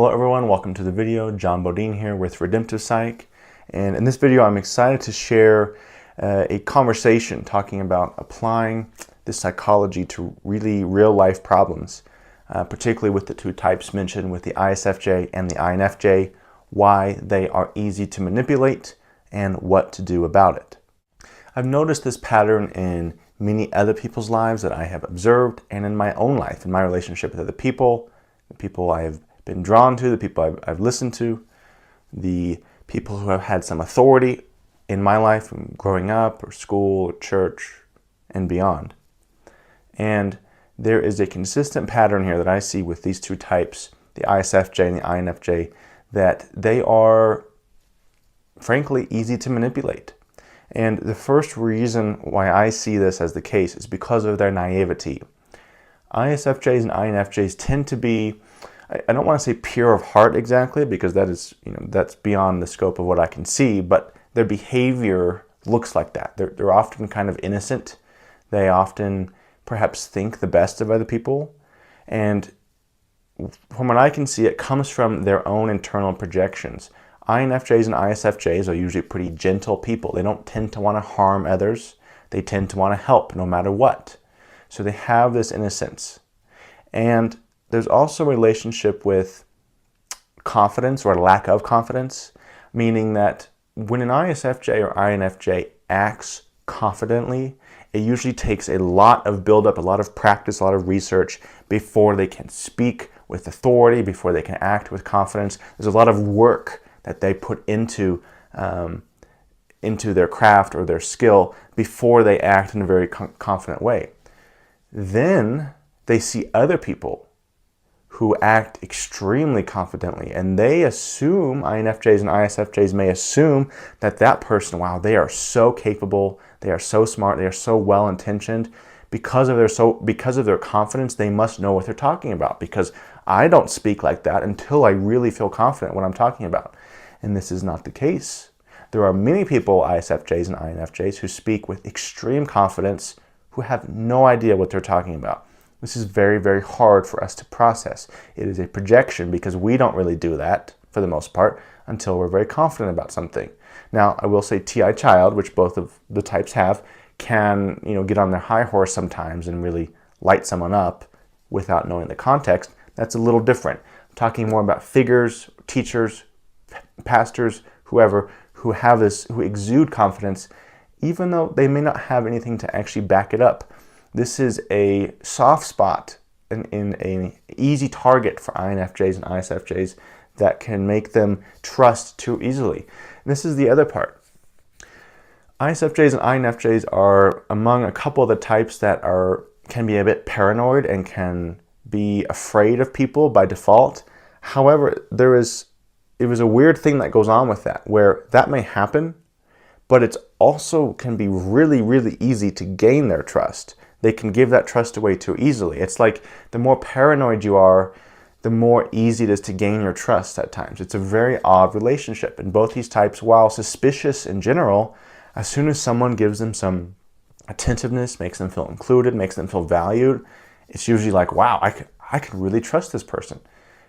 Hello everyone, welcome to the video. John Bodine here with Redemptive Psych. And in this video I'm excited to share a conversation talking about applying this psychology to really real life problems, particularly with the two types mentioned with the ISFJ and the INFJ, why they are easy to manipulate and what to do about it. I've noticed this pattern in many other people's lives that I have observed, and in my own life, in my relationship with other people, the people I have been drawn to, the people I've listened to, the people who have had some authority in my life from growing up or school or church and beyond. And there is a consistent pattern here that I see with these two types, the ISFJ and the INFJ, that they are frankly easy to manipulate. And the first reason why I see this as the case is because of their naivety. ISFJs and INFJs tend to be, I don't want to say pure of heart exactly, because that is, that's beyond the scope of what I can see, but their behavior looks like that. They're often kind of innocent. They often perhaps think the best of other people. And from what I can see, it comes from their own internal projections. INFJs and ISFJs are usually pretty gentle people. They don't tend to want to harm others. They tend to want to help no matter what. So they have this innocence. And there's also a relationship with confidence or lack of confidence, meaning that when an ISFJ or INFJ acts confidently, it usually takes a lot of buildup, a lot of practice, a lot of research before they can speak with authority, before they can act with confidence. There's a lot of work that they put into their craft or their skill before they act in a very confident way. Then they see other people who act extremely confidently, and they assume, INFJs and ISFJs may assume that that person, wow, they are so capable, they are so smart, they are so well-intentioned. Because of their confidence, they must know what they're talking about, because I don't speak like that until I really feel confident what I'm talking about. And this is not the case. There are many people, ISFJs and INFJs, who speak with extreme confidence who have no idea what they're talking about. This is very, very hard for us to process. It is a projection because we don't really do that, for the most part, until we're very confident about something. Now, I will say TI child, which both of the types have, can get on their high horse sometimes and really light someone up without knowing the context. That's a little different. I'm talking more about figures, teachers, pastors, whoever, who exude confidence, even though they may not have anything to actually back it up. This is a soft spot in an easy target for INFJs and ISFJs that can make them trust too easily. And this is the other part. ISFJs and INFJs are among a couple of the types that can be a bit paranoid and can be afraid of people by default. However, it was a weird thing that goes on with that, where that may happen, but it also can be really, really easy to gain their trust. They can give that trust away too easily. It's like the more paranoid you are, the more easy it is to gain your trust at times. It's a very odd relationship. And both these types, while suspicious in general, as soon as someone gives them some attentiveness, makes them feel included, makes them feel valued, it's usually like, wow, I could really trust this person.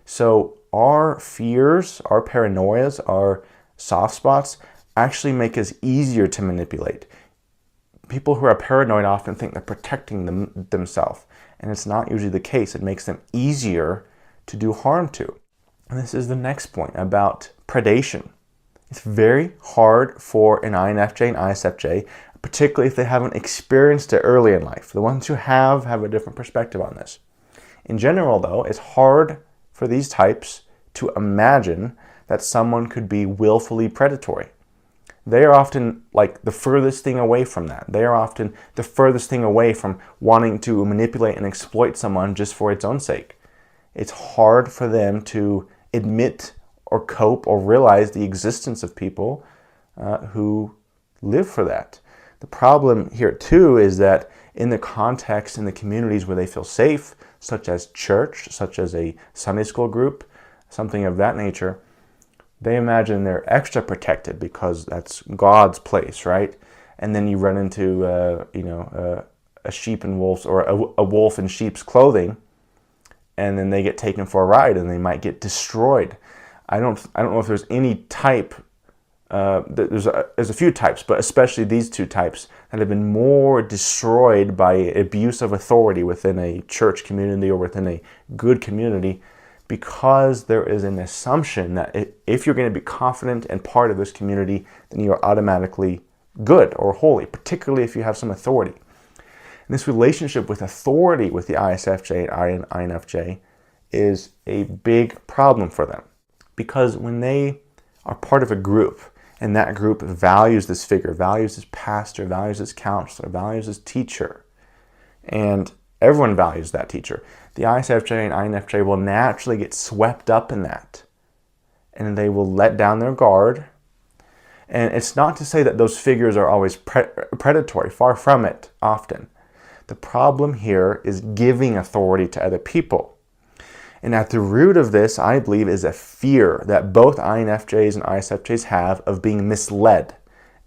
So our fears, our paranoias, our soft spots actually make us easier to manipulate. People who are paranoid often think they're protecting themselves, and it's not usually the case. It makes them easier to do harm to. And this is the next point about predation. It's very hard for an INFJ and ISFJ, particularly if they haven't experienced it early in life. The ones who have a different perspective on this. In general, though, it's hard for these types to imagine that someone could be willfully predatory. They are often like the furthest thing away from that. They are often the furthest thing away from wanting to manipulate and exploit someone just for its own sake. It's hard for them to admit or cope or realize the existence of people who live for that. The problem here too is that in the context, in the communities where they feel safe, such as church, such as a Sunday school group, something of that nature, they imagine they're extra protected because that's God's place, right? And then you run into, a sheep and wolves, or a wolf in sheep's clothing, and then they get taken for a ride and they might get destroyed. I don't know if there's any type. There's a few types, but especially these two types that have been more destroyed by abuse of authority within a church community or within a good community, because there is an assumption that if you're going to be confident and part of this community, then you are automatically good or holy, particularly if you have some authority. And this relationship with authority with the ISFJ and INFJ is a big problem for them, because when they are part of a group and that group values this figure, values this pastor, values this counselor, values this teacher, and everyone values that teacher, the ISFJ and INFJ will naturally get swept up in that, and they will let down their guard. And it's not to say that those figures are always predatory, far from it often. The problem here is giving authority to other people. And at the root of this, I believe, is a fear that both INFJs and ISFJs have of being misled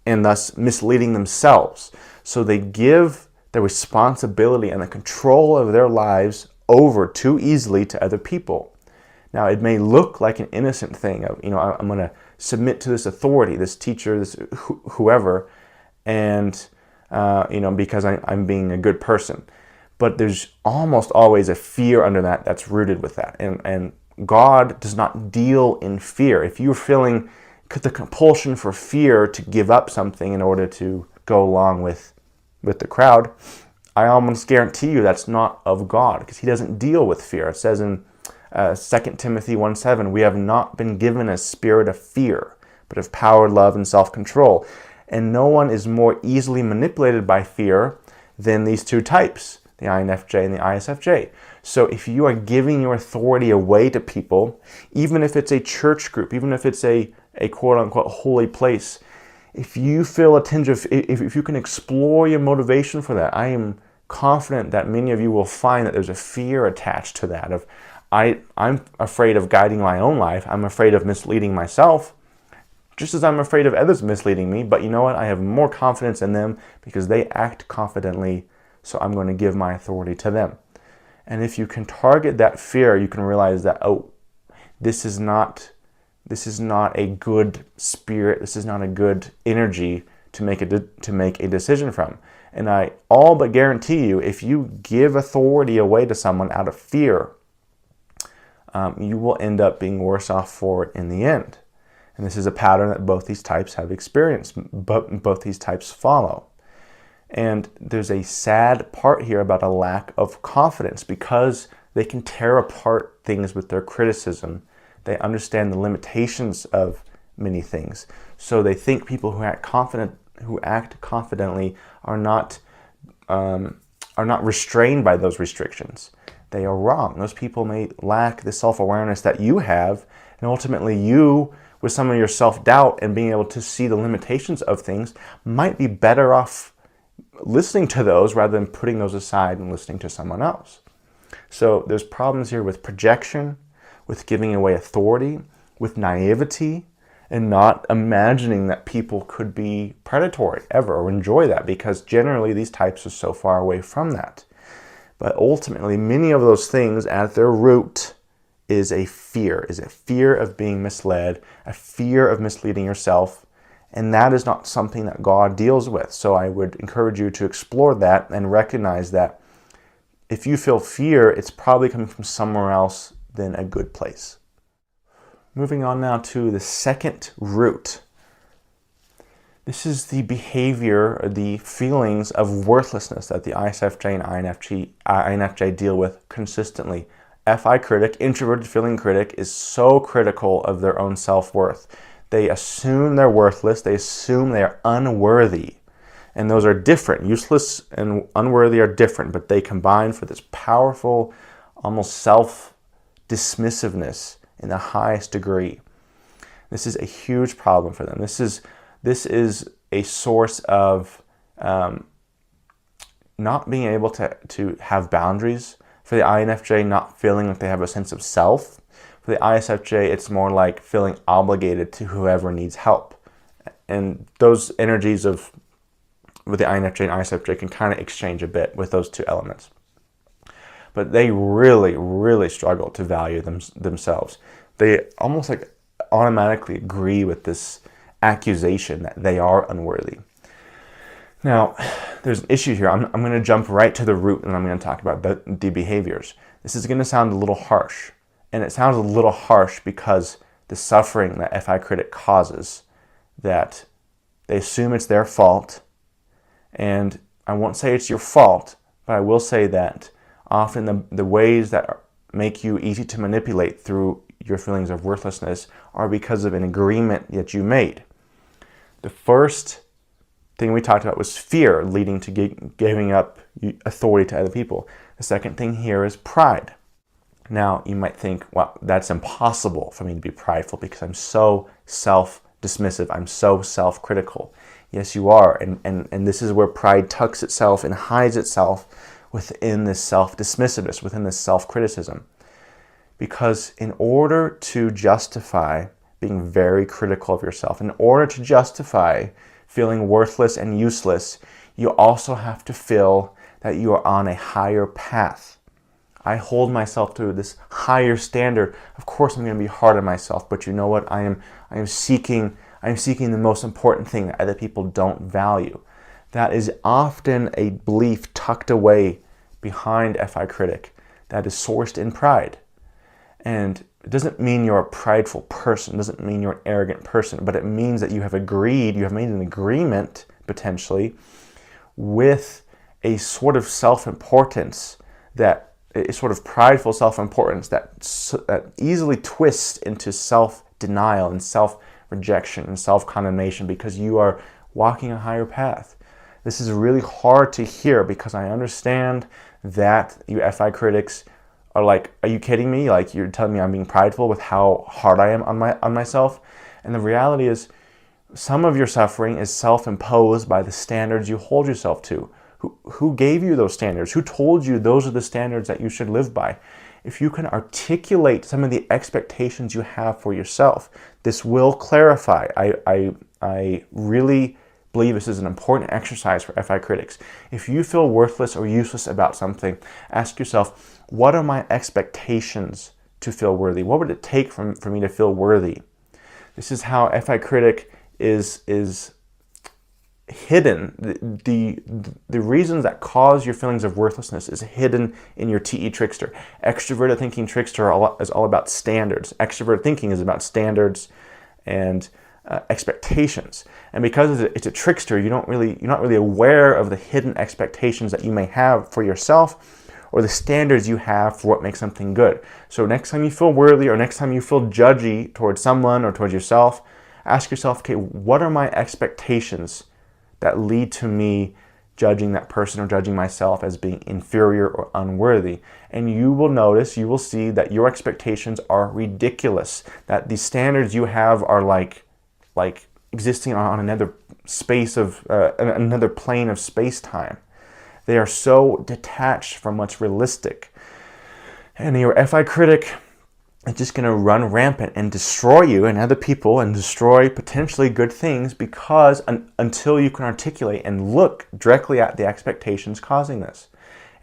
and thus misleading themselves. So they give the responsibility and the control of their lives over too easily to other people. Now, it may look like an innocent thing of, I'm going to submit to this authority, this teacher, this whoever, and because I'm being a good person. But there's almost always a fear under that that's rooted with that. And God does not deal in fear. If you're feeling the compulsion for fear to give up something in order to go along with the crowd, I almost guarantee you that's not of God, because he doesn't deal with fear. It says in 2 Timothy 1:7, we have not been given a spirit of fear, but of power, love, and self-control. And no one is more easily manipulated by fear than these two types, the INFJ and the ISFJ. So if you are giving your authority away to people, even if it's a church group, even if it's a quote-unquote holy place, if you feel a tinge of, if you can explore your motivation for that, I am confident that many of you will find that there's a fear attached to that of, I'm afraid of guiding my own life. I'm afraid of misleading myself, just as I'm afraid of others misleading me. But you know what? I have more confidence in them because they act confidently, so I'm going to give my authority to them. And if you can target that fear, you can realize that, this is not a good spirit. This is not a good energy to make a decision from. And I all but guarantee you, if you give authority away to someone out of fear, you will end up being worse off for it in the end. And this is a pattern that both these types have experienced, but both these types follow. And there's a sad part here about a lack of confidence, because they can tear apart things with their criticism. They understand the limitations of many things. So they think people who act confidently are not restrained by those restrictions. They are wrong. Those people may lack the self-awareness that you have, and ultimately you, with some of your self-doubt and being able to see the limitations of things, might be better off listening to those rather than putting those aside and listening to someone else. So there's problems here with projection, with giving away authority, with naivety, and not imagining that people could be predatory ever or enjoy that, because generally these types are so far away from that. But ultimately, many of those things at their root is a fear of being misled, a fear of misleading yourself, and that is not something that God deals with. So I would encourage you to explore that and recognize that if you feel fear, it's probably coming from somewhere else than a good place. Moving on now to the second root. This is the behavior, or the feelings of worthlessness that the ISFJ and INFJ deal with consistently. FI critic, introverted feeling critic, is so critical of their own self-worth. They assume they're worthless. They assume they are unworthy. And those are different. Useless and unworthy are different, but they combine for this powerful, almost self-dismissiveness in the highest degree. This is a huge problem for them. This is a source of not being able to have boundaries. For the INFJ, not feeling like they have a sense of self. For the ISFJ, it's more like feeling obligated to whoever needs help. And those energies with the INFJ and ISFJ can kind of exchange a bit with those two elements. but they really, really struggle to value themselves. They almost like automatically agree with this accusation that they are unworthy. Now, there's an issue here. I'm going to jump right to the root, and I'm going to talk about the behaviors. This is going to sound a little harsh, and it sounds a little harsh because the suffering that FI critic causes, that they assume it's their fault, and I won't say it's your fault, but I will say that often the ways that make you easy to manipulate through your feelings of worthlessness are because of an agreement that you made. The first thing we talked about was fear, leading to giving up authority to other people. The second thing here is pride. Now, you might think, well, that's impossible for me to be prideful because I'm so self-dismissive, I'm so self-critical. Yes, you are, and this is where pride tucks itself and hides itself within this self-dismissiveness, within this self-criticism. Because in order to justify being very critical of yourself, in order to justify feeling worthless and useless, you also have to feel that you are on a higher path. I hold myself to this higher standard. Of course, I'm going to be hard on myself, but you know what? I am seeking the most important thing that other people don't value. That is often a belief tucked away behind FI critic that is sourced in pride. And it doesn't mean you're a prideful person, it doesn't mean you're an arrogant person, but it means that you have agreed, you have made an agreement, potentially, with a sort of self-importance, that a sort of prideful self-importance that easily twists into self-denial and self-rejection and self-condemnation because you are walking a higher path. This is really hard to hear because I understand that you FI critics are like, are you kidding me? Like, you're telling me I'm being prideful with how hard I am on myself? And the reality is, some of your suffering is self-imposed by the standards you hold yourself to. Who gave you those standards? Who told you those are the standards that you should live by? If you can articulate some of the expectations you have for yourself, this will clarify. I really believe this is an important exercise for FI critics. If you feel worthless or useless about something, ask yourself, what are my expectations to feel worthy? What would it take for me to feel worthy? This is how FI critic is hidden. The reasons that cause your feelings of worthlessness is hidden in your TE trickster. Extroverted thinking trickster is all about standards. Extroverted thinking is about standards and expectations. And because it's a trickster, you're not really aware of the hidden expectations that you may have for yourself or the standards you have for what makes something good. So next time you feel worthy or next time you feel judgy towards someone or towards yourself, ask yourself, okay, what are my expectations that lead to me judging that person or judging myself as being inferior or unworthy? And you will notice, you will see that your expectations are ridiculous, that the standards you have are like existing on another space of, another plane of space-time. They are so detached from what's realistic. And your FI critic is just going to run rampant and destroy you and other people and destroy potentially good things because until you can articulate and look directly at the expectations causing this.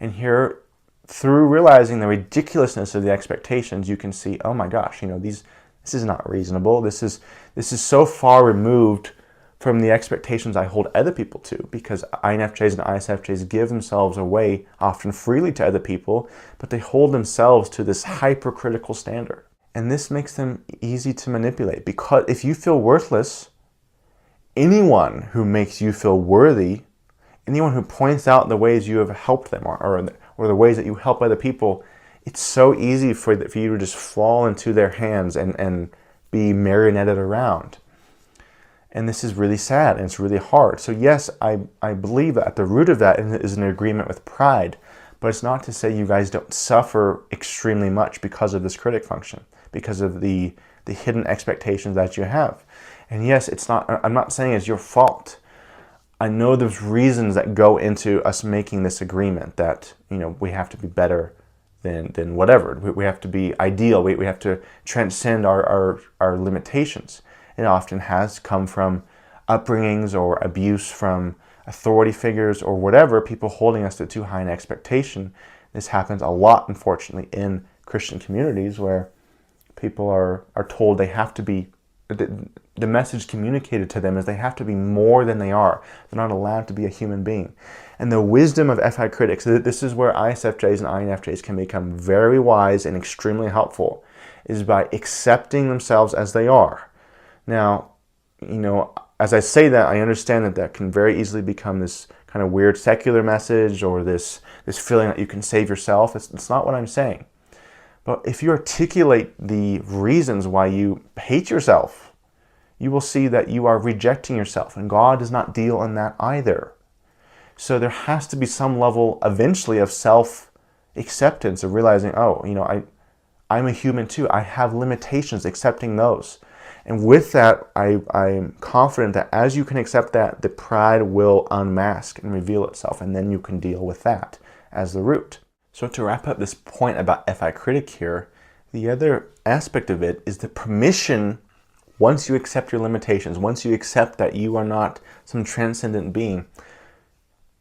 And here, through realizing the ridiculousness of the expectations, you can see, oh my gosh, this is not reasonable. This is so far removed from the expectations I hold other people to, because INFJs and ISFJs give themselves away often freely to other people, but they hold themselves to this hypercritical standard. And this makes them easy to manipulate, because if you feel worthless, anyone who makes you feel worthy, anyone who points out the ways you have helped them or the ways that you help other people, it's so easy for you to just fall into their hands and be marionetted around. And this is really sad and it's really hard. So yes, I believe that at the root of that is an agreement with pride, but it's not to say you guys don't suffer extremely much because of this critic function, because of the hidden expectations that you have. And yes, I'm not saying it's your fault. I know there's reasons that go into us making this agreement that, we have to be better than whatever. We have to be ideal. We have to transcend our limitations. It often has come from upbringings or abuse from authority figures or whatever, people holding us to too high an expectation This happens a lot, unfortunately, in Christian communities where people are told they have to be, the message communicated to them is they have to be more than they are. They're not allowed to be a human being. And the wisdom of FI critics, this is where ISFJs and INFJs can become very wise and extremely helpful, is by accepting themselves as they are. Now, as I say that, I understand that can very easily become this kind of weird secular message or this feeling that you can save yourself. It's not what I'm saying. But if you articulate the reasons why you hate yourself, you will see that you are rejecting yourself, and God does not deal in that either. So there has to be some level eventually of self-acceptance, of realizing, I'm a human too. I have limitations, accepting those. And with that, I'm confident that as you can accept that, the pride will unmask and reveal itself, and then you can deal with that as the root. So to wrap up this point about FI critic here, the other aspect of it is the permission. Once you accept your limitations, once you accept that you are not some transcendent being,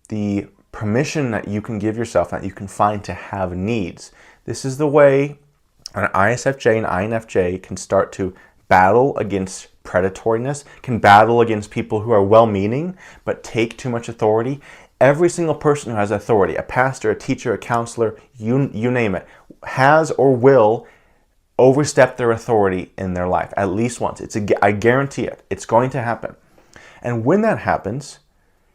the permission that you can give yourself, that you can find to have needs. This is the way an ISFJ and INFJ can start to battle against predatoriness, can battle against people who are well-meaning but take too much authority. Every single person who has authority, a pastor, a teacher, a counselor, you name it, has or will overstep their authority in their life at least once. I guarantee it. It's going to happen. And when that happens,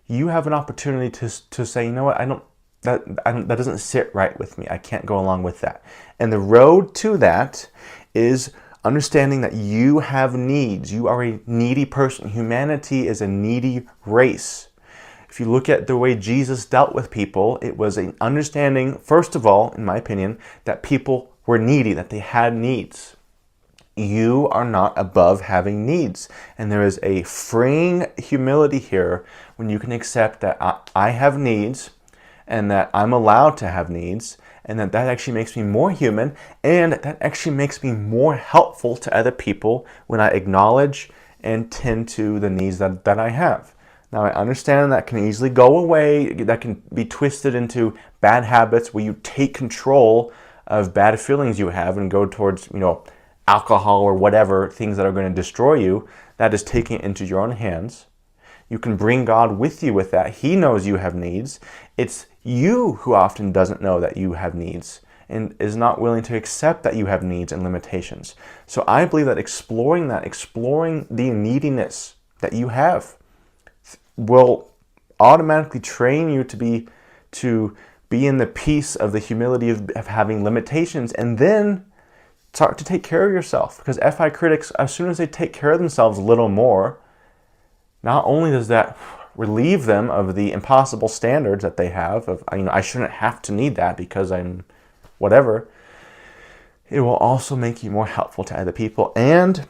you have an opportunity to say, you know what, that doesn't sit right with me. I can't go along with that. And the road to that is understanding that you have needs. You are a needy person. Humanity is a needy race. If you look at the way Jesus dealt with people, it was an understanding, first of all, in my opinion, that people were needy, that they had needs. You are not above having needs. And there is a freeing humility here when you can accept that I have needs and that I'm allowed to have needs, and that actually makes me more human, and that actually makes me more helpful to other people when I acknowledge and tend to the needs that I have. Now, I understand that can easily go away, that can be twisted into bad habits where you take control of bad feelings you have and go towards, alcohol or whatever, things that are going to destroy you. That is taking it into your own hands. You can bring God with you with that. He knows you have needs. It's you who often doesn't know that you have needs and is not willing to accept that you have needs and limitations. So I believe that exploring the neediness that you have will automatically train you to be in the peace of the humility of having limitations, and then start to take care of yourself. Because FI critics, as soon as they take care of themselves a little more, not only does that relieve them of the impossible standards that they have of, I shouldn't have to need that because I'm whatever, it will also make you more helpful to other people, and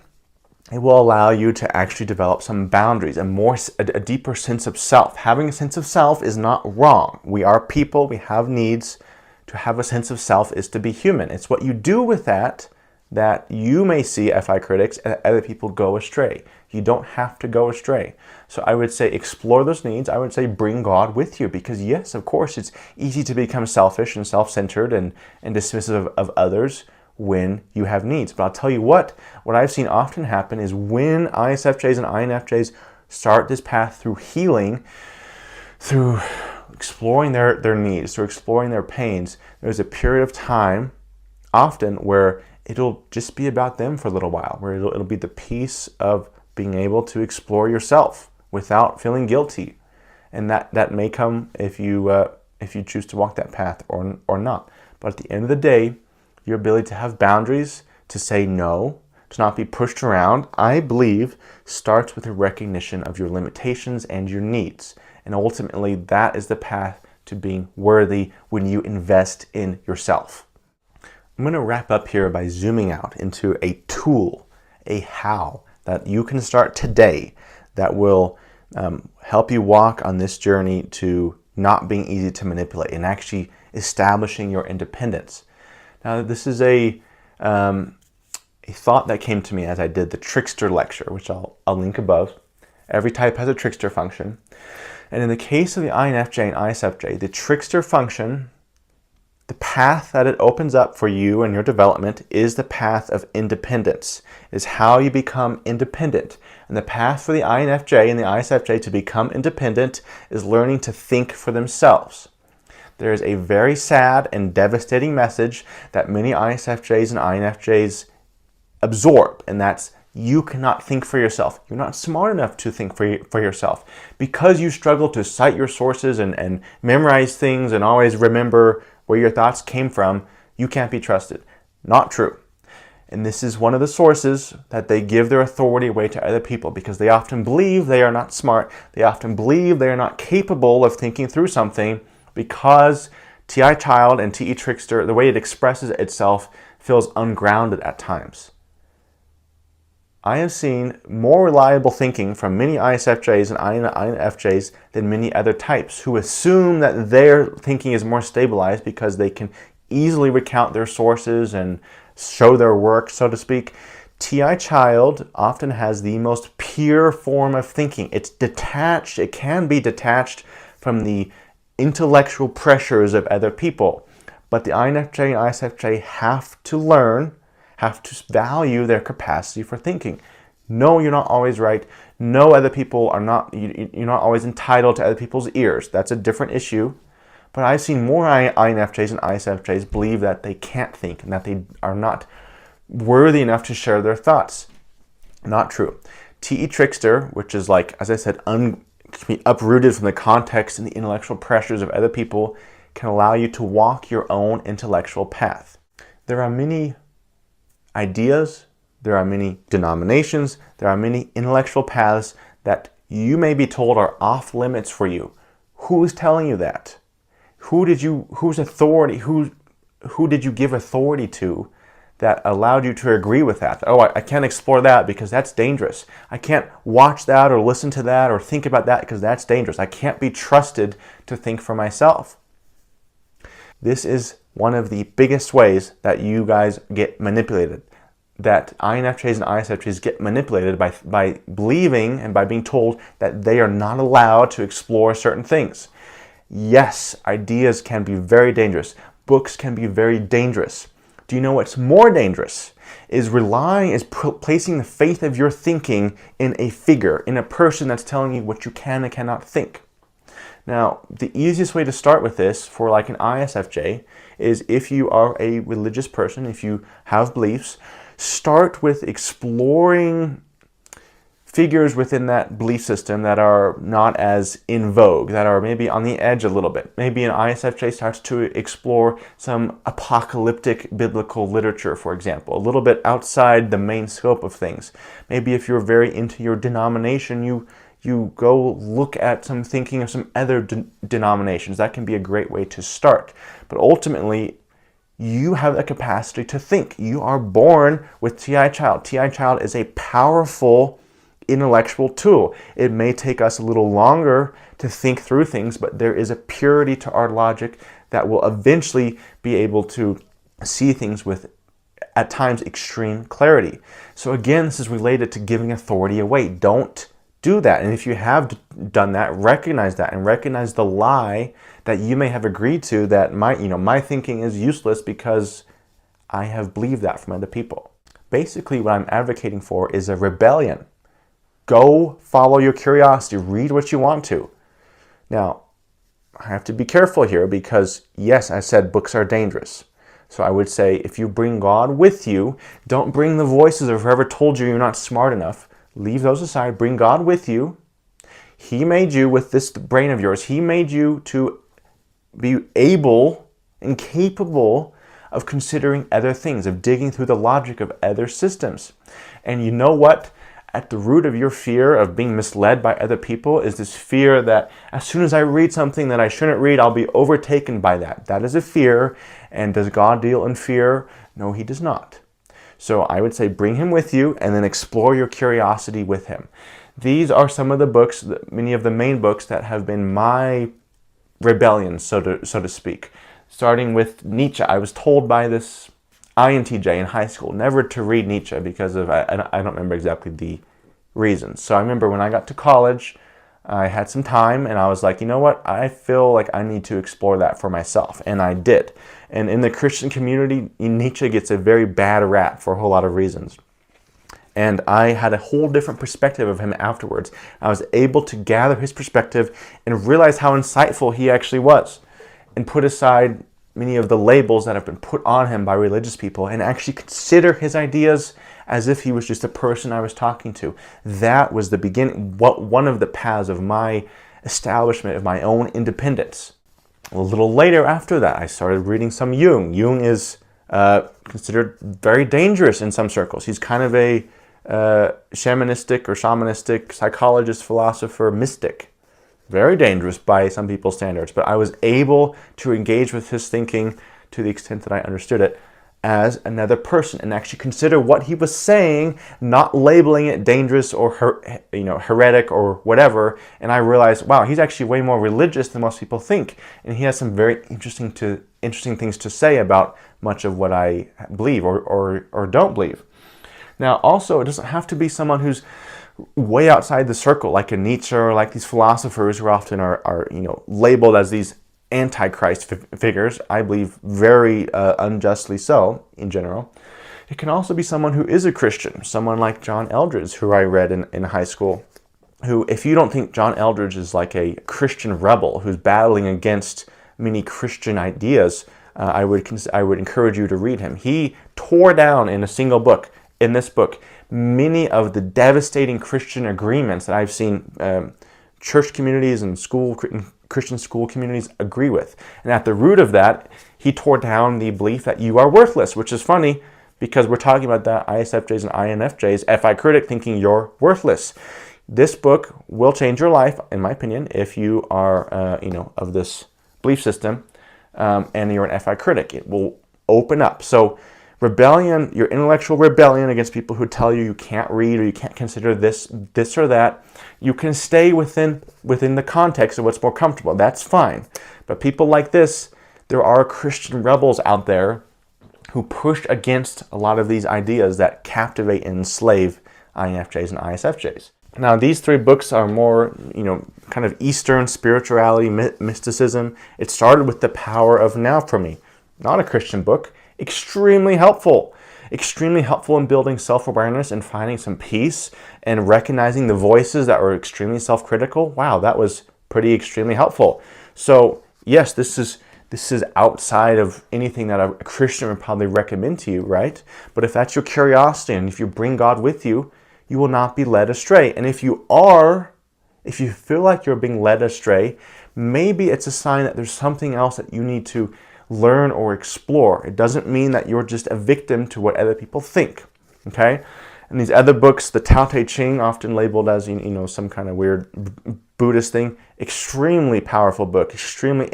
it will allow you to actually develop some boundaries, a deeper sense of self. Having a sense of self is not wrong. We are people, we have needs. To have a sense of self is to be human. It's what you do with that you may see FI critics and other people go astray. You don't have to go astray. So I would say explore those needs. I would say bring God with you, because yes, of course, it's easy to become selfish and self-centered and dismissive of others when you have needs. But I'll tell you what I've seen often happen is when ISFJs and INFJs start this path through healing, through exploring their needs, through exploring their pains, there's a period of time often where it'll just be about them for a little while, where it'll be the peace of being able to explore yourself without feeling guilty. And that may come if you choose to walk that path or not. But at the end of the day, your ability to have boundaries, to say no, to not be pushed around, I believe, starts with a recognition of your limitations and your needs. And ultimately, that is the path to being worthy when you invest in yourself. I'm going to wrap up here by zooming out into a tool, a how, that you can start today that will help you walk on this journey to not being easy to manipulate and actually establishing your independence. Now, this is a thought that came to me as I did the trickster lecture, which I'll link above. Every type has a trickster function. And in the case of the INFJ and ISFJ, the trickster function The path that it opens up for you and your development is the path of independence. It is how you become independent. And the path for the INFJ and the ISFJ to become independent is learning to think for themselves. There is a very sad and devastating message that many ISFJs and INFJs absorb, and that's you cannot think for yourself. You're not smart enough to think for yourself. Because you struggle to cite your sources and memorize things and always remember where your thoughts came from, you can't be trusted. Not true. And this is one of the sources that they give their authority away to other people, because they often believe they are not smart. They often believe they are not capable of thinking through something, because TI child and TE trickster, the way it expresses itself, feels ungrounded at times. I have seen more reliable thinking from many ISFJs and INFJs than many other types, who assume that their thinking is more stabilized because they can easily recount their sources and show their work, so to speak. TI child often has the most pure form of thinking. It's detached. It can be detached from the intellectual pressures of other people. But the INFJ and ISFJ have to learn, have to value their capacity for thinking. No, you're not always right. No, other people are not, you're not always entitled to other people's ears. That's a different issue. But I've seen more INFJs and ISFJs believe that they can't think and that they are not worthy enough to share their thoughts. Not true. TE trickster, which is like, as I said, can be uprooted from the context and the intellectual pressures of other people, can allow you to walk your own intellectual path. There are many ideas, there are many denominations, there are many intellectual paths that you may be told are off limits for you. Who is telling you that? Who did you give authority to that allowed you to agree with that? Oh, I can't explore that because that's dangerous. I can't watch that or listen to that or think about that because that's dangerous. I can't be trusted to think for myself. This is one of the biggest ways that you guys get manipulated, that INFJs and ISFJs get manipulated by believing and by being told that they are not allowed to explore certain things. Yes, ideas can be very dangerous. Books can be very dangerous. Do you know what's more dangerous? Is placing the faith of your thinking in a figure, in a person that's telling you what you can and cannot think. Now, the easiest way to start with this for like an ISFJ is, if you are a religious person, if you have beliefs, start with exploring figures within that belief system that are not as in vogue, that are maybe on the edge a little bit. Maybe an ISFJ starts to explore some apocalyptic biblical literature, for example, a little bit outside the main scope of things. Maybe if you're very into your denomination, you go look at some thinking of some other denominations. That can be a great way to start. But ultimately, you have the capacity to think. You are born with TI child. TI child is a powerful intellectual tool. It may take us a little longer to think through things, but there is a purity to our logic that will eventually be able to see things with, at times, extreme clarity. So again, this is related to giving authority away. Don't do that. And if you have done that, recognize that and recognize the lie that you may have agreed to, that my thinking is useless because I have believed that from other people. Basically, what I'm advocating for is a rebellion. Go follow your curiosity. Read what you want to. Now, I have to be careful here because, yes, I said books are dangerous. So I would say, if you bring God with you, don't bring the voices of whoever told you you're not smart enough. Leave those aside. Bring God with you. He made you with this brain of yours. He made you to be able and capable of considering other things, of digging through the logic of other systems. And you know what? At the root of your fear of being misled by other people is this fear that as soon as I read something that I shouldn't read, I'll be overtaken by that. That is a fear. And does God deal in fear? No, he does not. So I would say bring him with you and then explore your curiosity with him. These are some of the books, many of the main books that have been my rebellions, so to speak. Starting with Nietzsche. I was told by this INTJ in high school never to read Nietzsche because of, I don't remember exactly the reasons. So I remember when I got to college, I had some time and I was like, you know what? I feel like I need to explore that for myself. And I did. And in the Christian community, Nietzsche gets a very bad rap for a whole lot of reasons. And I had a whole different perspective of him afterwards. I was able to gather his perspective and realize how insightful he actually was, and put aside many of the labels that have been put on him by religious people and actually consider his ideas as if he was just a person I was talking to. That was the beginning, one of the paths of my establishment of my own independence. A little later after that, I started reading some Jung. Jung is considered very dangerous in some circles. He's kind of a shamanistic psychologist, philosopher, mystic. Very dangerous by some people's standards. But I was able to engage with his thinking to the extent that I understood it as another person and actually consider what he was saying, not labeling it dangerous or heretic or whatever. And I realized, wow, he's actually way more religious than most people think, and he has some very interesting things to say about much of what I believe or don't believe. Now, also, it doesn't have to be someone who's way outside the circle, like a Nietzsche or like these philosophers who often are labeled as these antichrist figures. I believe very unjustly so in general. It can also be someone who is a Christian, someone like John Eldredge, who I read in high school, who, if you don't think John Eldredge is like a Christian rebel who's battling against many Christian ideas, I would encourage you to read him. He tore down in a single book, in this book, many of the devastating Christian agreements that I've seen church communities and Christian school communities agree with. And at the root of that, he tore down the belief that you are worthless, which is funny because we're talking about the ISFJs and INFJs, FI critic, thinking you're worthless. This book will change your life, in my opinion, if you are, of this belief system and you're an FI critic. It will open up. So rebellion, your intellectual rebellion against people who tell you can't read or you can't consider this or that, you can stay within the context of what's more comfortable. That's fine. But people like this, there are Christian rebels out there who push against a lot of these ideas that captivate and enslave INFJs and ISFJs. Now, these three books are more, kind of Eastern spirituality, mysticism. It started with The Power of Now for me. Not a Christian book. Extremely helpful in building self-awareness and finding some peace and recognizing the voices that were extremely self-critical. Wow, that was extremely helpful. So yes, this is outside of anything that a Christian would probably recommend to you, right? But if that's your curiosity and if you bring God with you, you will not be led astray. And if you feel like you're being led astray, maybe it's a sign that there's something else that you need to learn or explore. It doesn't mean that you're just a victim to what other people think, okay? And these other books, the Tao Te Ching, often labeled as some kind of weird Buddhist thing, extremely powerful book, extremely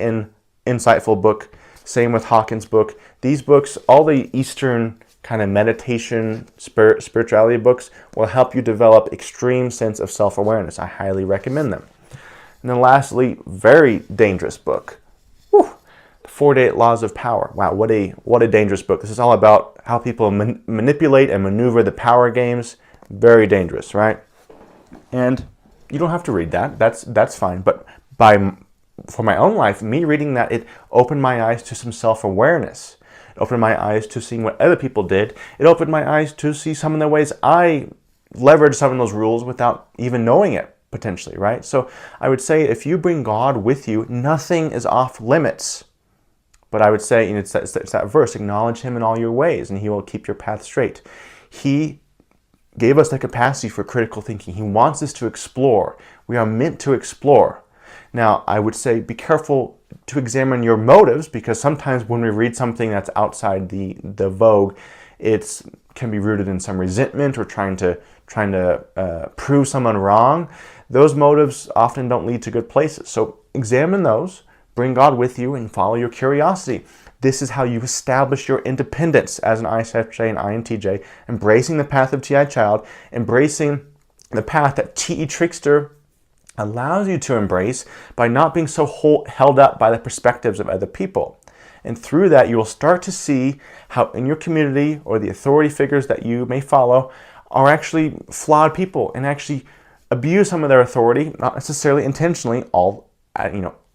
insightful book. Same with Hawkins' book. These books, all the Eastern kind of meditation, spirituality books, will help you develop extreme sense of self-awareness. I highly recommend them. And then lastly, very dangerous book. 48 Laws of Power. Wow, what a dangerous book. This is all about how people manipulate and maneuver the power games. Very dangerous, right? And you don't have to read that. That's fine. But for my own life, me reading that, it opened my eyes to some self-awareness. It opened my eyes to seeing what other people did. It opened my eyes to see some of the ways I leveraged some of those rules without even knowing it, potentially, right? So I would say if you bring God with you, nothing is off limits. But I would say, it's that verse, acknowledge him in all your ways, and he will keep your path straight. He gave us the capacity for critical thinking. He wants us to explore. We are meant to explore. Now, I would say be careful to examine your motives, because sometimes when we read something that's outside the vogue, it can be rooted in some resentment or trying to prove someone wrong. Those motives often don't lead to good places. So examine those. Bring God with you and follow your curiosity. This is how you establish your independence as an ISFJ and INTJ, embracing the path of TI child, embracing the path that TE trickster allows you to embrace by not being so held up by the perspectives of other people. And through that, you will start to see how in your community or the authority figures that you may follow are actually flawed people and actually abuse some of their authority, not necessarily intentionally,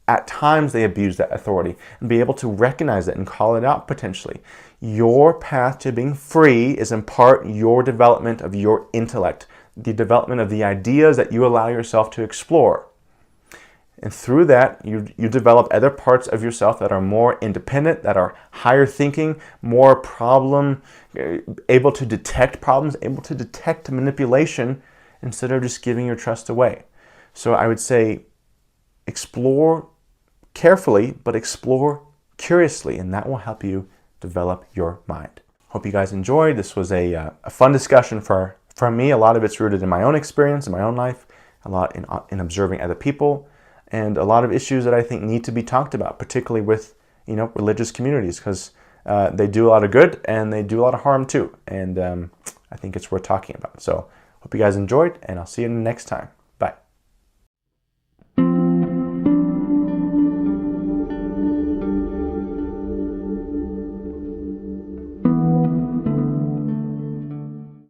at times they abuse that authority, and be able to recognize it and call it out potentially. Your path to being free is in part your development of your intellect, the development of the ideas that you allow yourself to explore. And through that, you develop other parts of yourself that are more independent, that are higher thinking, more able to detect problems, able to detect manipulation instead of just giving your trust away. So I would say explore carefully, but explore curiously, and that will help you develop your mind. Hope you guys enjoyed. This was a fun discussion for me. A lot of it's rooted in my own experience, in my own life, a lot in observing other people, and a lot of issues that I think need to be talked about, particularly with religious communities, because they do a lot of good and they do a lot of harm too. And I think it's worth talking about. So hope you guys enjoyed, and I'll see you next time.